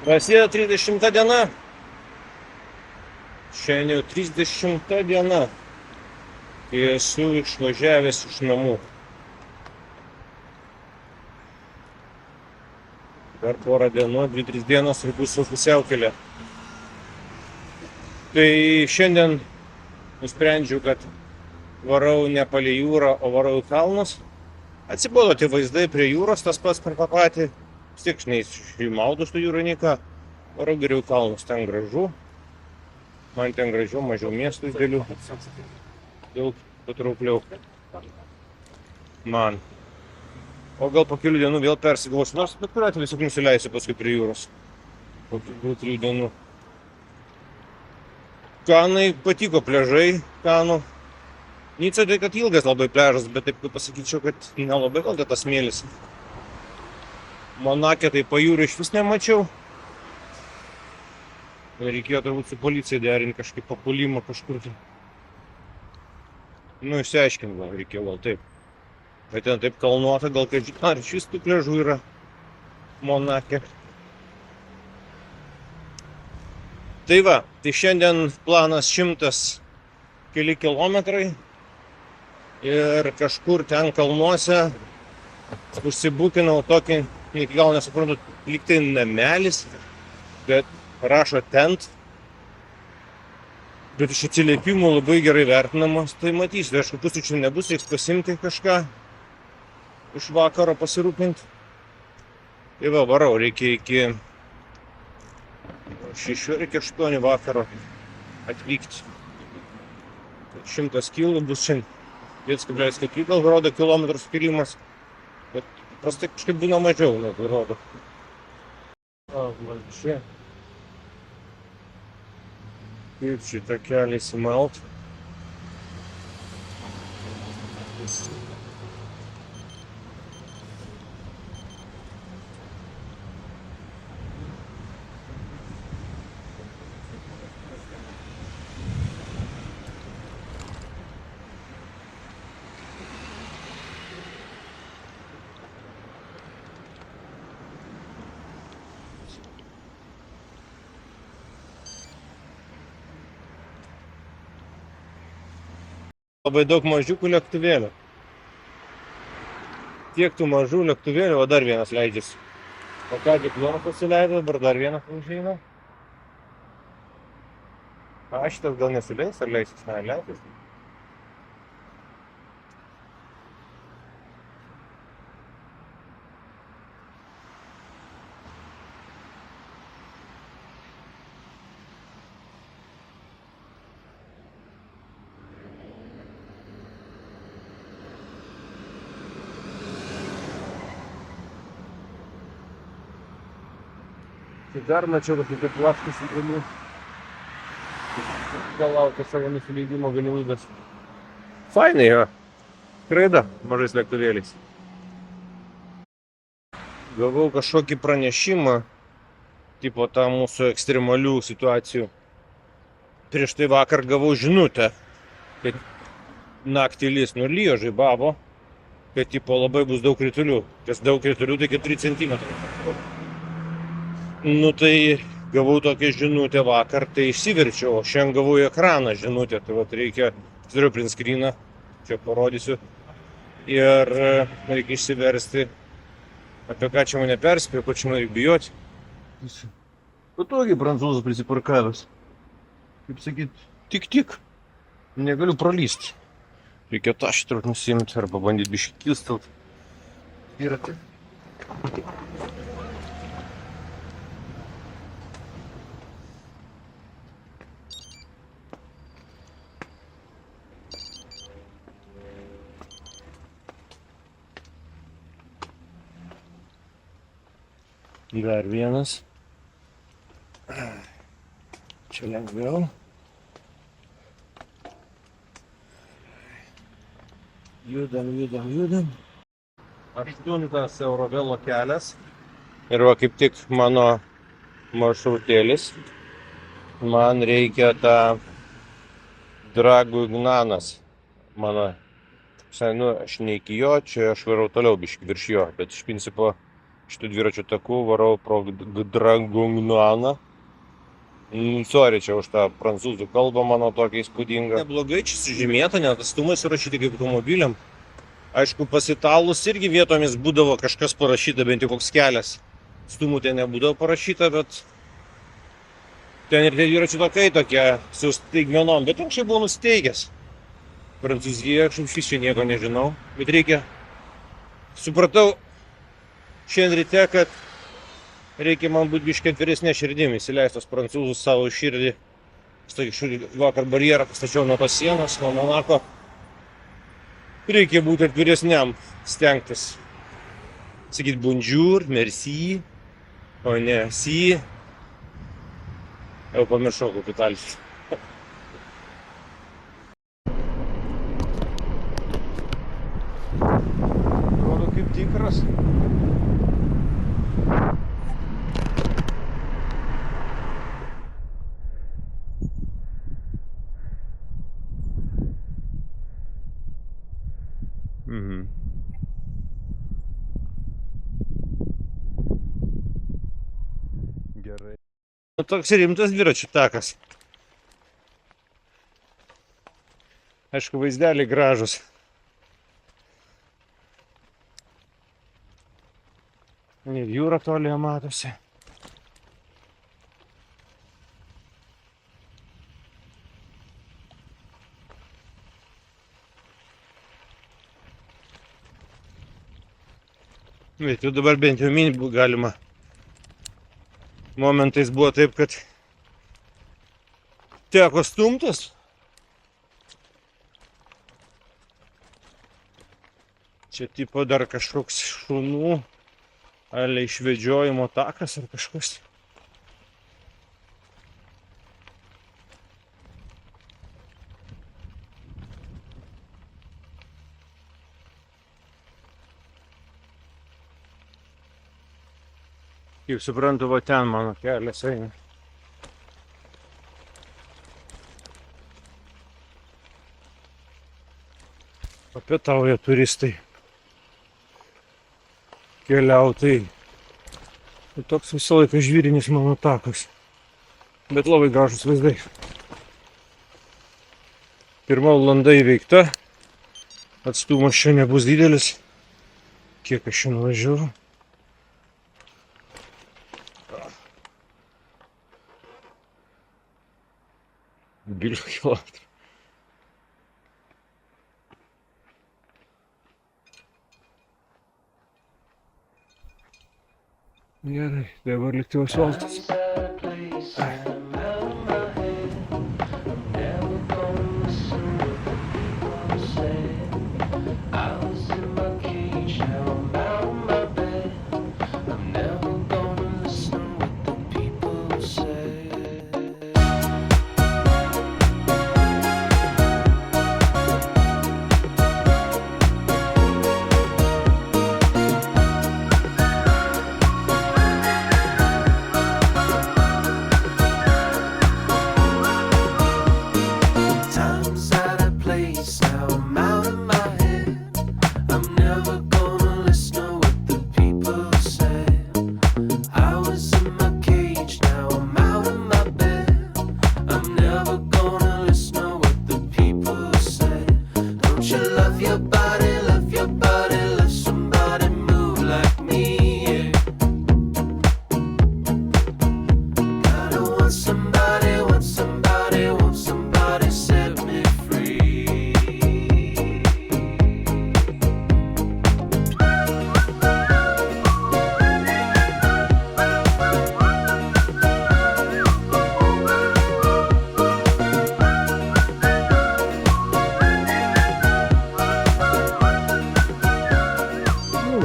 Prasideda 30 diena. Šiandien jau 30 diena, kai esu išvažiavęs iš namų. Dar porą dienų, 2-3 dienos ir būsiu pusiaukelė. Tai šiandien nusprendžiau, kad varau ne palei jūrą, o varau į kalnus. Atsibodo tie vaizdai prie jūros, tas pats per tą patį. Vis tiek neišmaudus tų jūrų nei ką. Varau geriau į kalnus, ten gražu. Man ten gražiau, mažiau miestų didelių. Daug patraukliau. Man. O gal po kelių dienų vėl persigalvosiu, nors bet kuriuo atveju tiesiog nusileisiu paskui prie jūros. Po 2-3 dienų. Kanai patiko pliažai, Kanų. Nica tai, kad ilgas labai pliažas, bet taip pasakyčiau, kad nelabai gal tas smėlis. Monake tai pajūrį iš vis nemačiau. Reikėjo turbūt su policija derinti kažkaip papulimą kažkur. Nu, išsiaiškinti gal reikėjo gal taip. Bet ten taip kalnuota, gal kad ar iš vis tų pliažų yra Monake. Tai va, tai šiandien planas 100 keli kilometrai. Ir kažkur ten kalnuose užsibukinau tokį, iki gal nesuprantu, lyg tai namelis, bet rašo tent. Bet iš atsiliepimų labai gerai vertinamas, tai matysiu, aišku, pusryčių nebus, reiks pasimti kažką iš vakaro pasirūpinti. Tai va, varau, reikia iki 6 ar iki 8 vakaro atvykti. 100 kilų bus šiandien. 1,4 gal rodo kilometrų skirimas, bet prastai kažkaip būna mažiau, negu rodo. O, man čia. Kaip šitą kelią įsimalt. Labai daug mažiukų lėktuvėlių. Tiek tų mažų lėktuvėlių, o dar vienas leidžiasi. O ką tik vienas pasileido, dabar dar vienas užeina. A, šitas gal nesileis, ar leisis? Ne, leisis. Tai dar mačiau kažkokį plaškus įdomių. Gal laukia savo nusileidimo galimybės. Fainai, jo. Skraida mažais lėktuvėliais. Gavau kažkokį pranešimą, tipo tą mūsų ekstremalių situacijų. Prieš tai vakar gavau žinutę, kad naktį lis nulijo, žaibavo, kad tipo labai bus daug kritulių. Kas daug kritulių, tai 4 centimetrai. Nu tai gavau tokią žinutę vakar, tai išsiverčiau, o šiandien gavau į ekraną žinutę, tai vat reikia, turiu print screeną, čia parodysiu, ir reikia išsiversti, apie ką čia mane perspėjo, ko čia man bijoti. Patogiai prancūzas prisiparkavęs, kaip sakyt, tik, negaliu pralysti. Reikia tašį turbūt nusimti arba bandyti biškį kilstelt. Yra taip. Dar vienas. Čia lengviau. Judam. 8 Eurovelo kelias. Ir va kaip tik mano maršrutėlis. Man reikia tą Dragugnanas. Mano. Nu, aš ne iki jo, čia aš varau toliau biškį virš jo, bet iš principo šitų dviračių takų varau pro Dragugnaną. Sorry čia už tą prancūzų kalbą mano tokia įspūdinga. Neblogai čia sužymėta, net atstumai surašyti kaip automobiliam. Aišku, pas italus irgi vietomis būdavo kažkas parašyta, bent jau koks kelias. Stumų ten nebūdavo parašyta, bet ten ir tie dviračių takai tokie su staigmenom, bet anksčiau buvau nusteigęs. Prancūzija, aš iš čia nieko nežinau, bet reikia. Supratau šiandien ryte, kad reikia man būti biškį atviresnė širdim, įsileistos prancūzus savo širdį. Vakar barjerą pastačiau nuo tos sienos, nuo Monako. Reikia būti atviresniam, stengtis. Sakyti bonjour, merci, o ne si. Jau pamiršau kokį talis. Atrodo kaip tikras. Gerai. Toks rimtas dviračių takas. Aišku, vaizdeliai gražus. Ir jūra tolėje matosi. Bet jau dabar bent jau minti galima. Momentais buvo taip, kad teko stumtas. Čia tipo dar kažkoks šunų ar išvedžiojimo takas ar kažkas. Kaip suprantu, va ten mano kelias eina. Papietauja turistai. Keliautojai. Ir toks visą laiką žvyrinis mano takas. Bet labai gražus vaizdai. Pirma valanda įveikta. Atstumas čia nebus didelis. Kiek aš čia nuvažiavau? Gilių kilometrų. Gerai, dabar lėktuvas valtas.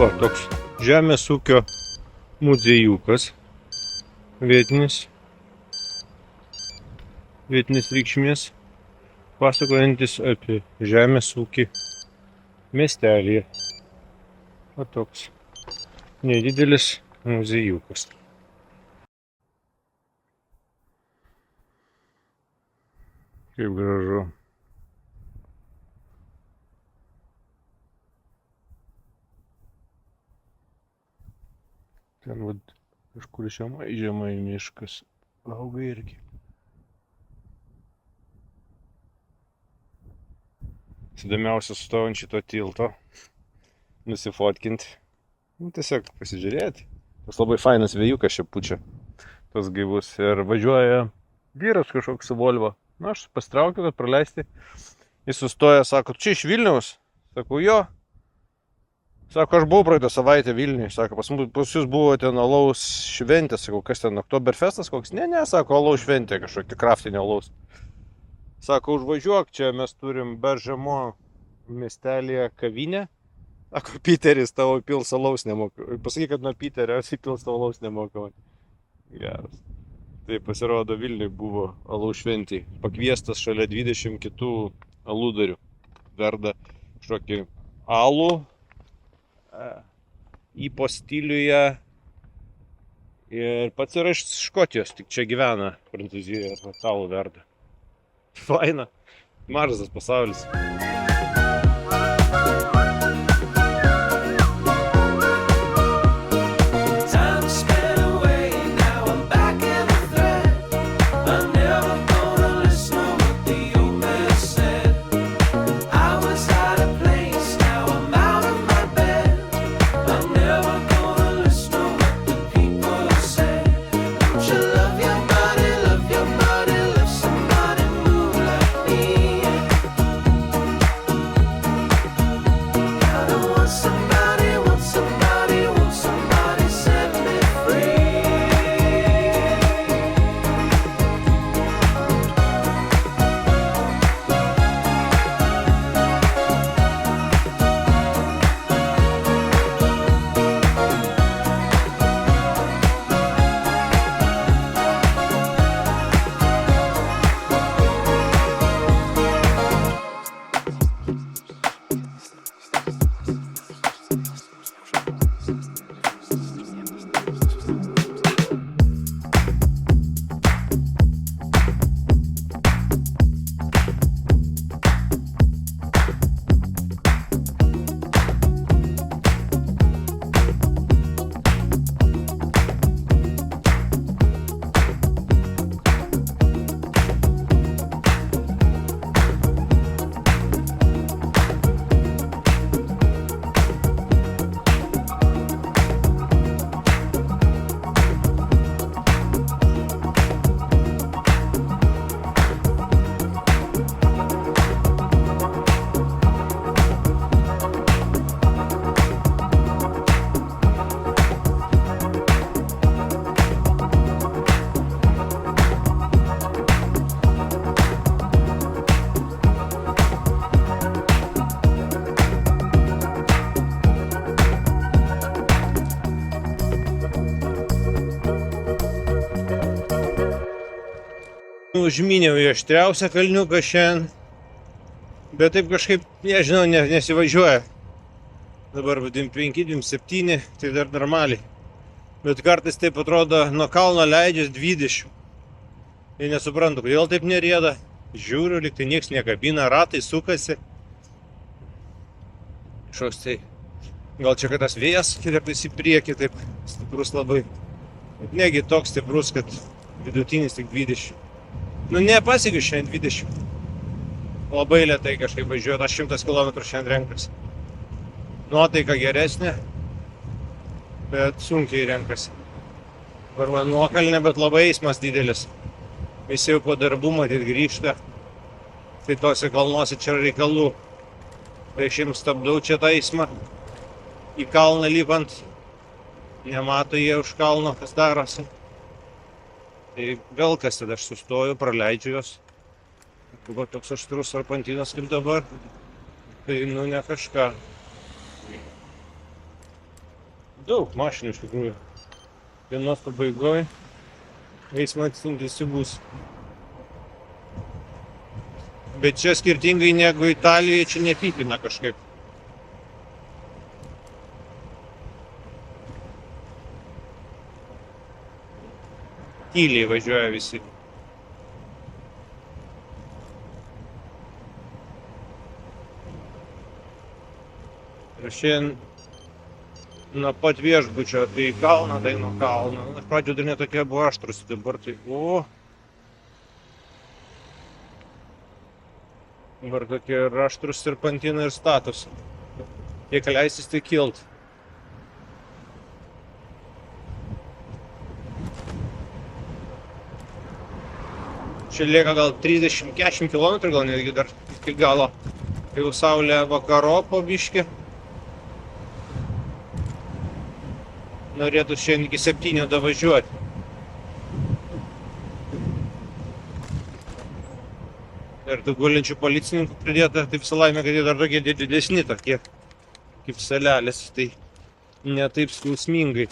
Va, toks žemės ūkio muziejukas vietinis reikšmės, pasakojantis apie žemės ūkį miestelyje. O toks nedidelis muziejukas. Kaip gražu. Kažkur žemai miškas auga irgi. Įdomiausia su ant šito tilto nusifotkinti. Tiesiog pasižiūrėti. Tas labai fainas vėjukas čia pučia. Tas gaivus. Ir važiuoja vyras kažkoks su Volvo. Na, aš pasitraukiu, kad praleisti. Jis sustoja, sako, čia iš Vilniaus? Sakau, jo. Sako, aš buvau praeitą savaitę Vilniui. Sako, pas jūs buvo ten alaus šventė. Sakau, kas ten, Oktoberfestas koks? Ne, sako, alaus šventė kažkokia, kraftinė alaus. Sako, užvažiuok, čia mes turim Beržemo miestelėje kavinę. Sako, Piteris tavo pils alaus nemoka. Pasakyk, kad nuo Piterio pils tavo alaus nemoka. Geras. Tai pasirodo, Vilniui buvo alaus šventė. Pakviestas šalia 20 kitų aludarių. Verda kažkokį alų. Ypo stiliuje. Ir pats yra iš Škotijos, tik čia gyvena Prancūzijoje. Alų verda. Faina. Mažas pasaulis. Užminiau į aštriausią kalniuką šiandien, bet taip kažkaip, nežinau, nesivažiuoja. Dabar 25-27, tai dar normaliai. Bet kartais taip atrodo, nuo kalno leidžias 20. Ir nesuprantu, kodėl taip nerieda. Žiūriu, lyg tai nieks nekabina, ratai sukasi. Kažkoks tai, gal čia kad tas vėjas kartais į priekį taip stiprus labai. Negi toks stiprus, kad vidutinis tik 20. Nu, nepasiekiu šiandien 20. Labai lėtai kažkaip važiuoju, aš 100 km šiandien renkasi. Nuotaika geresnė, bet sunkiai renkasi. Varva nuokalnė, bet labai eismas didelis. Visi jau po darbų matyt grįžta. Tai tose kalnuose čia reikalų. Tai aš jums stabdau čia tą eismą. Į kalną lipant. Nemato jie už kalno, kas darosi. Tai vėl kas tada aš sustoju, praleidžiu jos. Buvo toks aštrus serpantinas kaip dabar. Tai nu ne kažką. Daug mašinų iš tikrųjų. Dienos pabaigoje eismas intensyvus. Bet čia skirtingai negu Italijoje, čia nepypina kažkaip. Tyliai važiuoja visi. Ir šiandien nuo pat viešbučio, tai į kalną, tai nuo kalno. Iš pradžių dar netokie buvo aštrus, dabar tai, dabar tokie aštrus serpantinai ir status. Jei leistis, tai kilt. Čia lieka gal 30-40 km, gal netgi dar iki galo. Jau saulė vakaro po biškį. Norėtų šiandien iki 7 davažiuoti. Ir tų gulinčių policininkų pridėta, tai visą laimę, kad jie dar tokie didesni, tokie kaip salelės, tai ne taip skausmingai.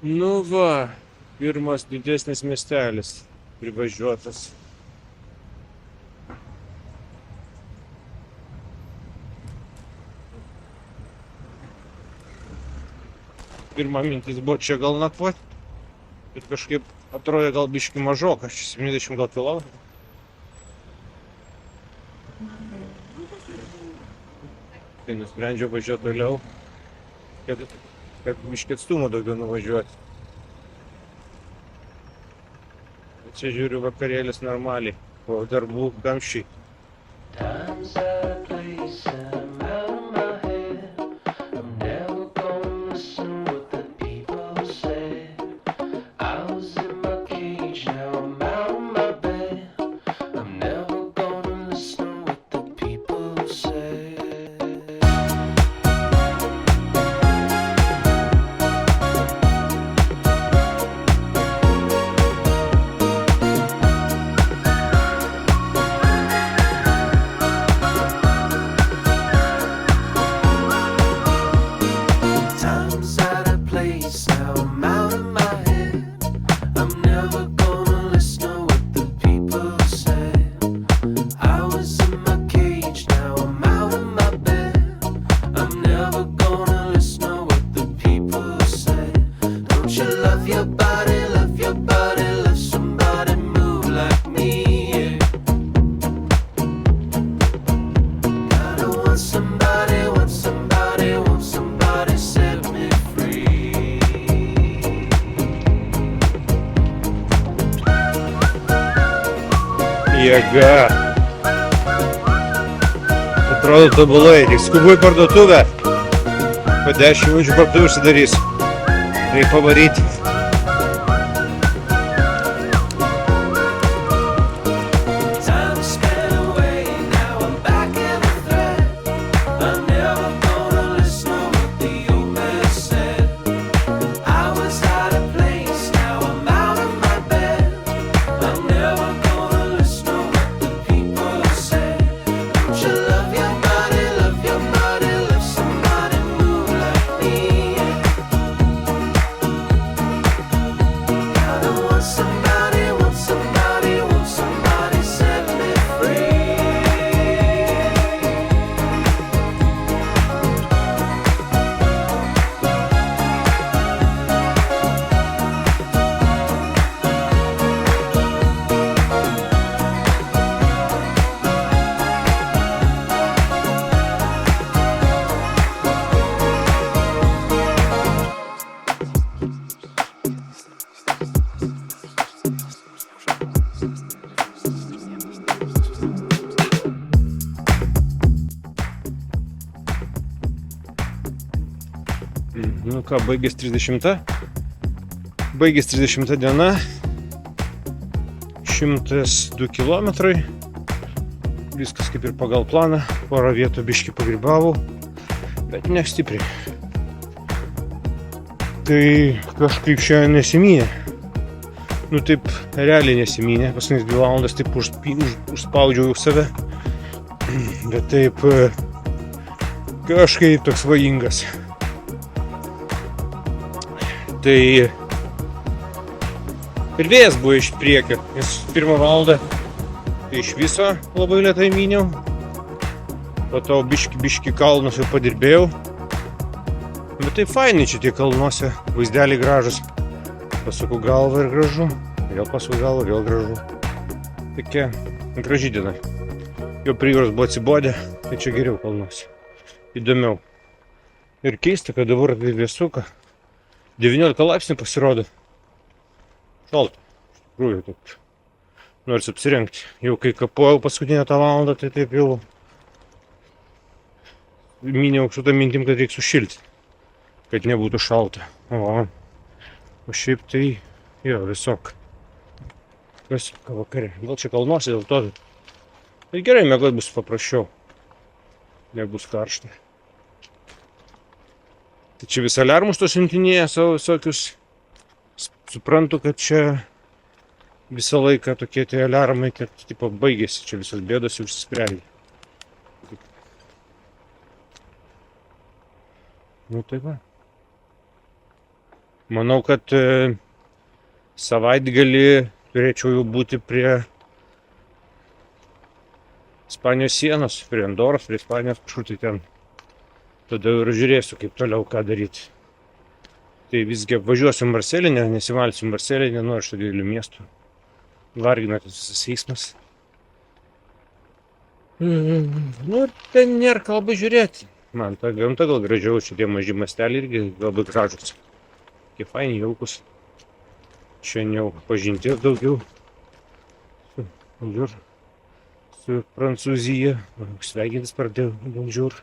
Nu va, pirmas didesnis miestelis privažiuotas. Pirma mintis buvo čia gal nakvoti. Ir kažkaip atrodė gal biškį mažoka, 70 gal kilometrų. Tai nusprendžiau važiuoti toliau, kad biškį atstumą daugiau nuvažiuoti. Čia žiūriu vakarėlis normaliai, po darbų kamščiai. Jėga. Atrodo tobulai, tik skubu į parduotuvę. Po 10 minučių parduotuvė užsidarys. Reikia pavaryti. Nu ką, baigės 30. Baigės 30 diena. 102 kilometrai. Viskas kaip ir pagal planą. Porą vietų biškį pagrybavau, bet ne stipriai. Tai kažkaip šiandien nesimynė. Nu taip, realiai nesimynė. Paskutinės 2 valandas taip užspaudžiau save. Bet taip kažkaip toks svajingas. Tai ir vėjas buvo iš priekio, nes 1 valandą tai iš viso labai lėtai myniau. Po to biški kalnus jau padirbėjau. Bet tai fainai čia tie kalnuose, vaizdeliai gražus. Pasuku galvą ir gražu, vėl pasuku galvą, vėl gražu. Tokia graži diena. Jau prie jūros buvo atsibodę, tai čia geriau kalnuose. Įdomiau. Ir keista, kad dabar tai vėsuka. 19 laipsnių pasirodo. Šalta. Iš tikrųjų, taip. Nors apsirengti. Jau kai kapojau paskutinę tą valandą, tai taip jau minėjau šitą mintim, kad reiks sušilti. Kad nebūtų šalta. O šiaip tai, jo, visok. Kas vakarė. Gal čia kalnuosi dėl to. Tai gerai, miegot bus paprasčiau. Nebus karšta. Tai čia vis aliarmus to siuntinėja savo visokius. Suprantu, kad čia visą laiką tokie tie aliarmai, kad tipo baigėsi. Čia visos bėdos jau išsisprendė. Nu tai va. Manau, kad savaitgalį turėčiau jau būti prie Ispanijos sienos, prie Andoros, prie Ispanijos kažkur tai ten. Tada ir žiūrėsiu, kaip toliau ką daryti. Tai visgi važiuosiu Marselį, nesivalsiu Marselį, nenoriu šito didelių miestų. Vargina tas visas eismas. Nu ir ten nėra ką labai žiūrėti. Man ta gamta gal gražiau, šitie maži masteliai irgi labai gražus. Tokie faini, jaukus. Šiandien jau pažinties daugiau. Bonjour. Su Prancūzija. Sveikintis pradėjau. Bonjour.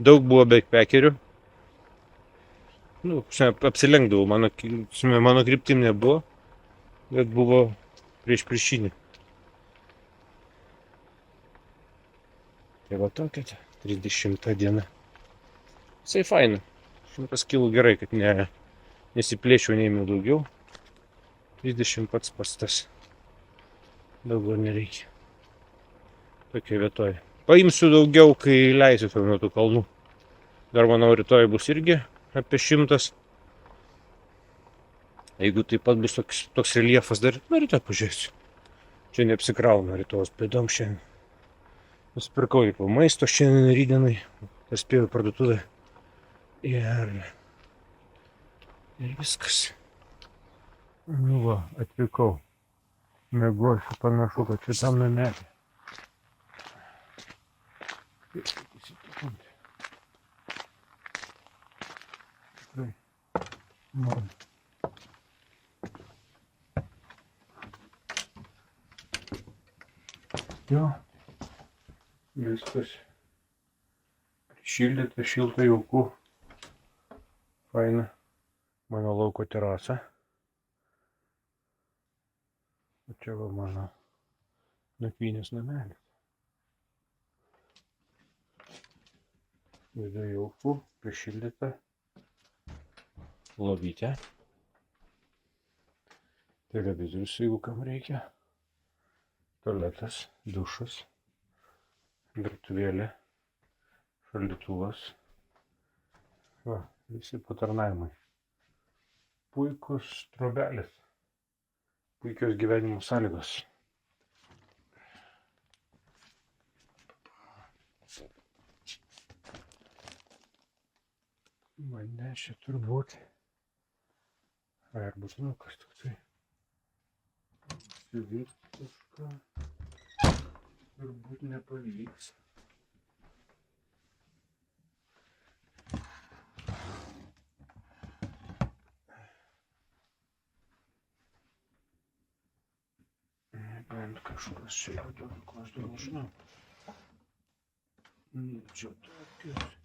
Daug buvo backpackerių. Nu, apsilenkdavau. Mano kryptim nebuvo. Bet buvo priešinė. Tai va tokia 30 diena. Visai faina. 100 kilų gerai, kad nesiplėšiau neėmiau daugiau. 30 pats pastas. Daugiau nereikia. Tokia vietoje. Paimsiu daugiau, kai leisiu nuo tų kalnų. Dar manau, rytoj bus irgi apie 100. Jeigu taip pat bus toks reljefas dar, rytoj pažiūrėsiu. Čia neapsikrauna rytojos bėdom šiandien. Nusipirkau ir po maisto šiandien rydienai. Spėjau į parduotuvę. Ir viskas. Nu va, atvykau. Mėgosiu, panašu, kad šitam namelį. Tikrai. Man. Jo. Viskas. Šildyta, šilta, jauku. Faina. Mano lauko terasa. O čia va mano nakvynės namelis. Viduje jauku, prišildyta. Lovytė. Televizorius, jeigu kam reikia. Tualetas, dušas. Virtuvėlė. Šaldytuvas. Va, visi patarnavimai. Puikus trobelis. Puikios gyvenimo sąlygos. Mane čia turbūt. Ar bus nukas toksai. Siuvyt kažką. Turbūt nepavyks. Bent kažkas čia jau tokios, žinau. Čia tokios.